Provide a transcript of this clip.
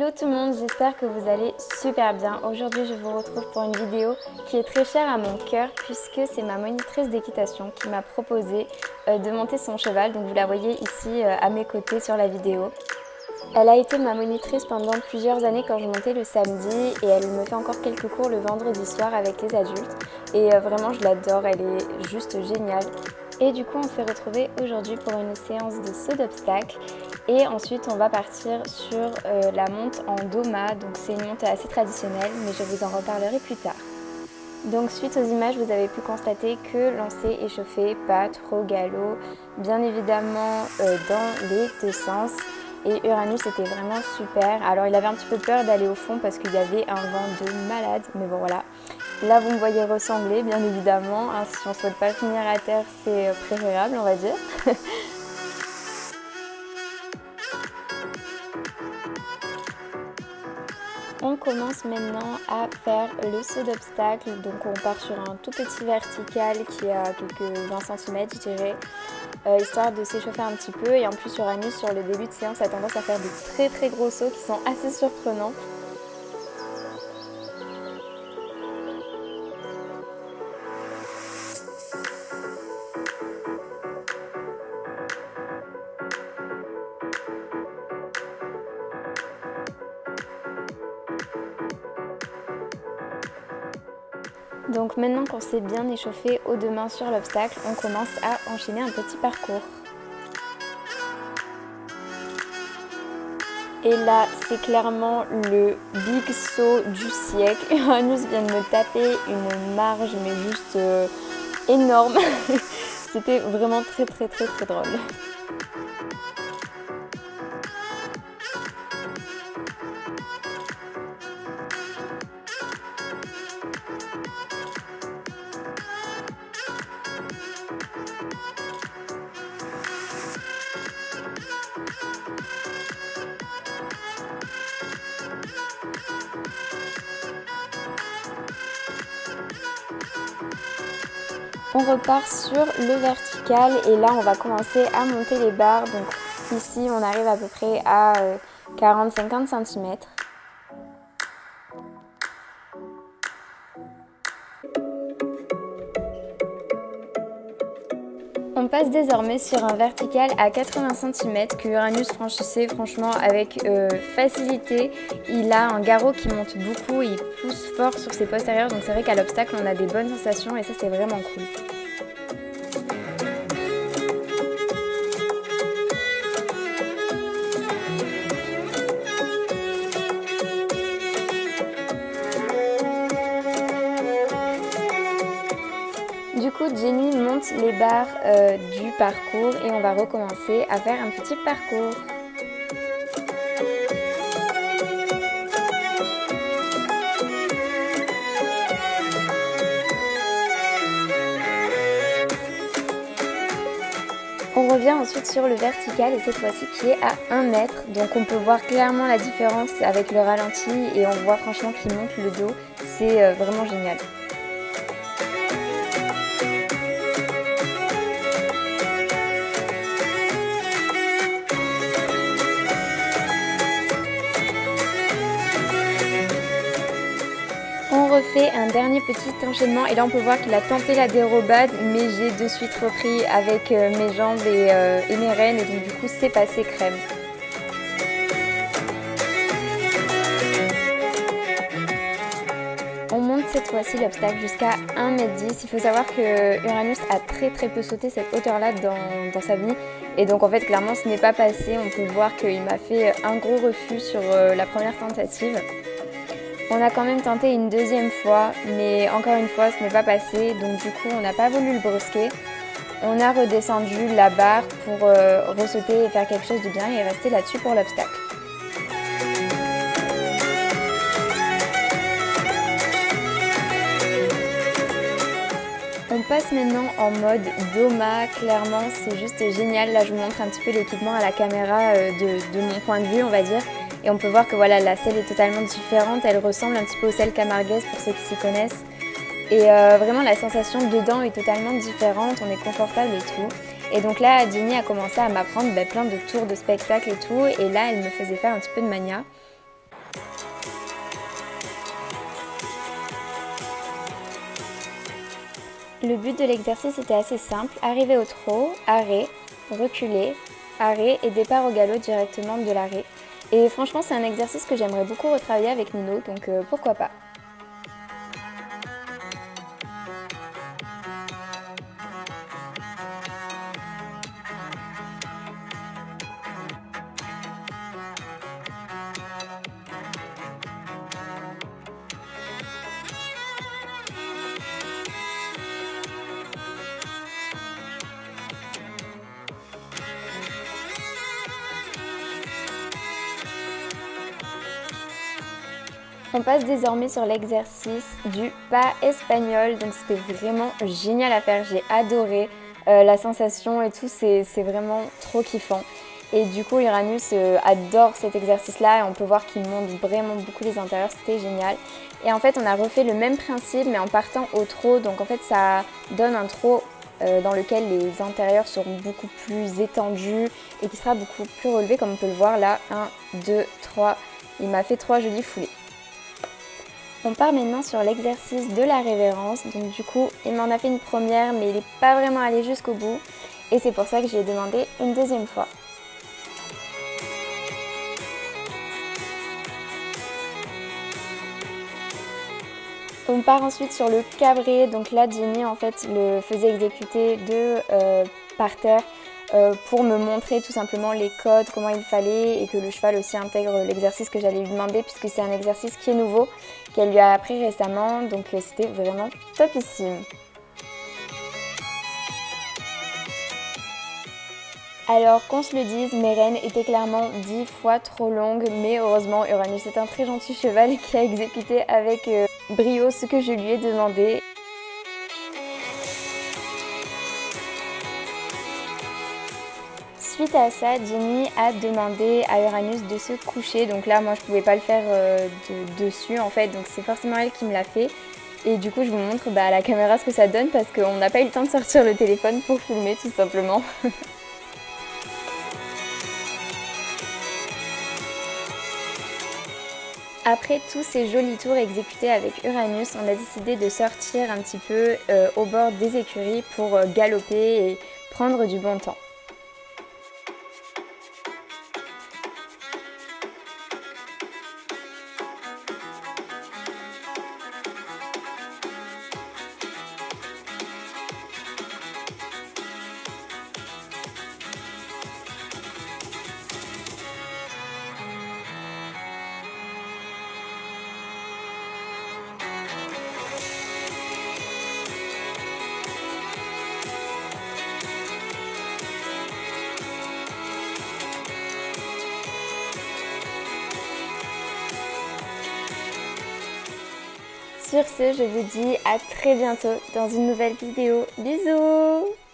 Hello tout le monde, j'espère que vous allez super bien. Aujourd'hui je vous retrouve pour une vidéo qui est très chère à mon cœur puisque c'est ma monitrice d'équitation qui m'a proposé de monter son cheval. Donc vous la voyez ici à mes côtés sur la vidéo. Elle a été ma monitrice pendant plusieurs années quand je montais le samedi et elle me fait encore quelques cours le vendredi soir avec les adultes. Et vraiment je l'adore, elle est juste géniale. Et du coup on s'est retrouvés aujourd'hui pour une séance de saut d'obstacles. Et ensuite on va partir sur la monte en doma, donc c'est une montée assez traditionnelle mais je vous en reparlerai plus tard. Donc suite aux images vous avez pu constater que lancer, échauffé, pas trop galop, bien évidemment dans les deux sens. Et Uranus était vraiment super. Alors il avait un petit peu peur d'aller au fond parce qu'il y avait un vent de malade, mais bon voilà. Là vous me voyez ressembler bien évidemment, hein, si on ne souhaite pas finir à terre c'est préférable on va dire. On commence maintenant à faire le saut d'obstacle, donc on part sur un tout petit vertical qui est à quelques 20 cm je dirais, histoire de s'échauffer un petit peu et en plus Uranus sur le début de séance a tendance à faire de très gros sauts qui sont assez surprenants. Donc maintenant qu'on s'est bien échauffé aux deux mains sur l'obstacle, on commence à enchaîner un petit parcours. Et là, c'est clairement le big saut du siècle. Uranus vient de me taper une marge mais juste énorme. C'était vraiment très drôle. On repart sur le vertical et là on va commencer à monter les barres. Donc ici on arrive à peu près à 40-50 cm. On passe désormais sur un vertical à 80 cm que Uranus franchissait franchement avec facilité. Il a un garrot qui monte beaucoup, il pousse fort sur ses postérieurs, donc c'est vrai qu'à l'obstacle on a des bonnes sensations et ça c'est vraiment cool. Du coup, Jenny monte les barres du parcours et on va recommencer à faire un petit parcours. On revient ensuite sur le vertical et cette fois-ci qui est à 1 mètre. Donc on peut voir clairement la différence avec le ralenti et on voit franchement qu'il monte le dos. C'est vraiment génial. On refait un dernier petit enchaînement et là on peut voir qu'il a tenté la dérobade mais j'ai de suite repris avec mes jambes et mes rênes et donc du coup c'est passé crème. On monte cette fois-ci l'obstacle jusqu'à 1,10 m. Il faut savoir que Uranus a très peu sauté cette hauteur-là dans sa vie. Et donc en fait clairement ce n'est pas passé. On peut voir qu'il m'a fait un gros refus sur la première tentative. On a quand même tenté une deuxième fois, mais encore une fois ce n'est pas passé. Donc du coup on n'a pas voulu le brusquer. On a redescendu la barre pour ressauter et faire quelque chose de bien et rester là-dessus pour l'obstacle. On passe maintenant en mode doma, clairement c'est juste génial. Là je vous montre un petit peu l'équipement à la caméra de mon point de vue on va dire. Et on peut voir que voilà, la selle est totalement différente, elle ressemble un petit peu aux selles camarguaises pour ceux qui s'y connaissent. Et vraiment la sensation dedans est totalement différente, on est confortable et tout. Et donc là Jenny a commencé à m'apprendre plein de tours de spectacle et tout. Et là elle me faisait faire un petit peu de mania. Le but de l'exercice était assez simple, arriver au trot, arrêt, reculer, arrêt et départ au galop directement de l'arrêt. Et franchement c'est un exercice que j'aimerais beaucoup retravailler avec Nino, donc pourquoi pas. On passe désormais sur l'exercice du pas espagnol, donc c'était vraiment génial à faire, j'ai adoré la sensation et tout, c'est vraiment trop kiffant. Et du coup Uranus adore cet exercice-là et on peut voir qu'il monte vraiment beaucoup les intérieurs, c'était génial. Et en fait on a refait le même principe mais en partant au trot, donc en fait ça donne un trot dans lequel les intérieurs seront beaucoup plus étendus et qui sera beaucoup plus relevé comme on peut le voir là. 1, 2, 3, il m'a fait 3 jolies foulées. On part maintenant sur l'exercice de la révérence, donc du coup il m'en a fait une première mais il n'est pas vraiment allé jusqu'au bout et c'est pour ça que j'ai demandé une deuxième fois. On part ensuite sur le cabré, donc là Jenny en fait le faisait exécuter par terre pour me montrer tout simplement les codes, comment il fallait et que le cheval aussi intègre l'exercice que j'allais lui demander puisque c'est un exercice qui est nouveau, qu'elle lui a appris récemment, donc c'était vraiment topissime. Alors qu'on se le dise, mes rênes étaient clairement 10 fois trop longues, mais heureusement Uranus est un très gentil cheval qui a exécuté avec brio ce que je lui ai demandé. Suite à ça, Jenny a demandé à Uranus de se coucher, donc là moi je pouvais pas le faire dessus en fait, donc c'est forcément elle qui me l'a fait. Et du coup je vous montre à la caméra ce que ça donne parce qu'on n'a pas eu le temps de sortir le téléphone pour filmer tout simplement. Après tous ces jolis tours exécutés avec Uranus, on a décidé de sortir un petit peu au bord des écuries pour galoper et prendre du bon temps. Sur ce, je vous dis à très bientôt dans une nouvelle vidéo. Bisous!